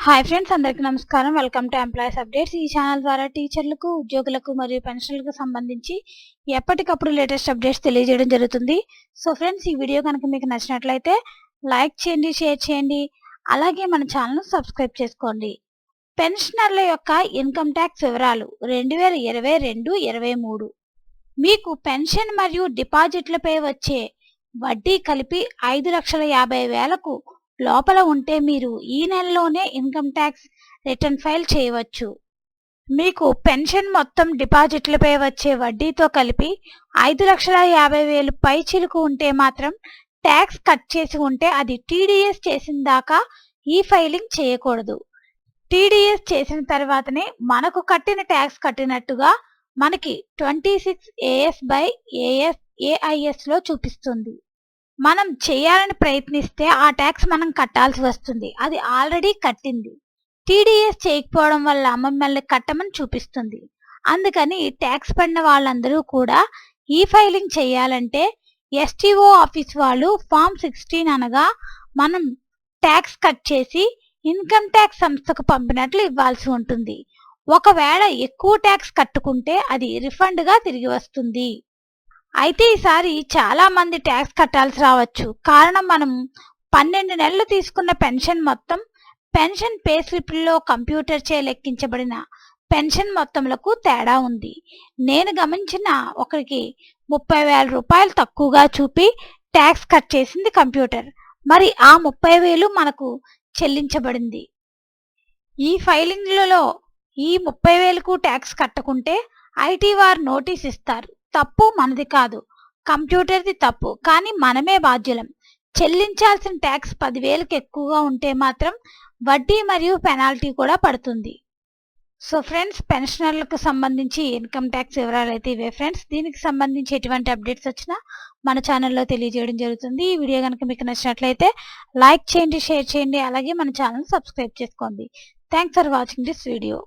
Hi friends, అందరికీ నమస్కారం. Welcome to employees updates. ఈ ఛానల్ ద్వారా టీచర్లకు, ఉద్యోగులకు మరియు పెన్షన్లకు సంబంధించి ఎప్పటికప్పుడు లేటెస్ట్ అప్డేట్స్ తెలియజేయడం జరుగుతుంది. సో ఫ్రెండ్స్, ఈ వీడియో కనుక మీకు నచ్చినట్లయితే లైక్ చేయండి, షేర్ చేయండి, అలాగే మన ఛానల్ను సబ్స్క్రైబ్ చేసుకోండి. పెన్షనర్ల యొక్క ఇన్కమ్ ట్యాక్స్ వివరాలు 2022-23 మీకు పెన్షన్ మరియు డిపాజిట్లపై వచ్చే వడ్డీ కలిపి 5,50,000కు లోపల ఉంటే మీరు ఈ నెలలోనే ఇన్కమ్ ట్యాక్స్ రిటర్న్ ఫైల్ చేయవచ్చు. మీకు పెన్షన్ మొత్తం డిపాజిట్లపై వచ్చే వడ్డీతో కలిపి 5,50,000 పై చిలుకు ఉంటే మాత్రం ట్యాక్స్ కట్ చేసి ఉంటే అది టీడీఎస్ చేసిన దాకా ఈ ఫైలింగ్ చేయకూడదు. టీడీఎస్ చేసిన తర్వాతనే మనకు కట్టిన ట్యాక్స్ కట్టినట్టుగా మనకి 26AS/AISలో చూపిస్తుంది. మనం చేయాలని ప్రయత్నిస్తే ఆ ట్యాక్స్ మనం కట్టాల్సి వస్తుంది. అది ఆల్రెడీ కట్టింది. టీడీఎస్ చేయకపోవడం వల్ల మమ్మల్ని కట్టమని చూపిస్తుంది. అందుకని ట్యాక్స్ పడిన వాళ్ళందరూ కూడా ఈ ఫైలింగ్ చేయాలంటే ఎస్టీఓ ఆఫీస్ వాళ్ళు ఫామ్ 16 అనగా మనం ట్యాక్స్ కట్ చేసి ఇన్కమ్ ట్యాక్స్ సంస్థకు పంపినట్లు ఇవ్వాల్సి ఉంటుంది. ఒకవేళ ఎక్కువ ట్యాక్స్ కట్టుకుంటే అది రిఫండ్గా తిరిగి వస్తుంది. అయితే ఈసారి చాలా మంది ట్యాక్స్ కట్టాల్సి రావచ్చు. కారణం మనం 12 నెలలు తీసుకున్న పెన్షన్ మొత్తం పెన్షన్ పే స్లిప్లో కంప్యూటర్ చే లెక్కించబడిన పెన్షన్ మొత్తంలకు తేడా ఉంది. నేను గమనించిన ఒకరికి 30,000 రూపాయలు తక్కువగా చూపి ట్యాక్స్ కట్ చేసింది కంప్యూటర్. మరి ఆ 30,000 మనకు చెల్లించబడింది. ఈ ఫైలింగ్లలో ఈ 30,000కు ట్యాక్స్ కట్టకుంటే ఐటీ వారు నోటీస్ ఇస్తారు. తప్పు మనది కాదు, కంప్యూటర్ది తప్పు. కానీ మనమే బాధ్యులం. చెల్లించాల్సిన ట్యాక్స్ 10,000కి ఎక్కువగా ఉంటే మాత్రం వడ్డీ మరియు పెనాల్టీ కూడా పడుతుంది. సో ఫ్రెండ్స్, పెన్షనర్లకు సంబంధించి ఇన్కమ్ ట్యాక్స్ వివరాలు అయితే ఇవే ఫ్రెండ్స్. దీనికి సంబంధించి ఎటువంటి అప్డేట్స్ వచ్చినా మన ఛానల్లో తెలియజేయడం జరుగుతుంది. ఈ వీడియో కనుక మీకు నచ్చినట్లయితే లైక్ చేయండి, షేర్ చేయండి, అలాగే మన ఛానల్ సబ్స్క్రైబ్ చేసుకోండి. Thanks for watching this video.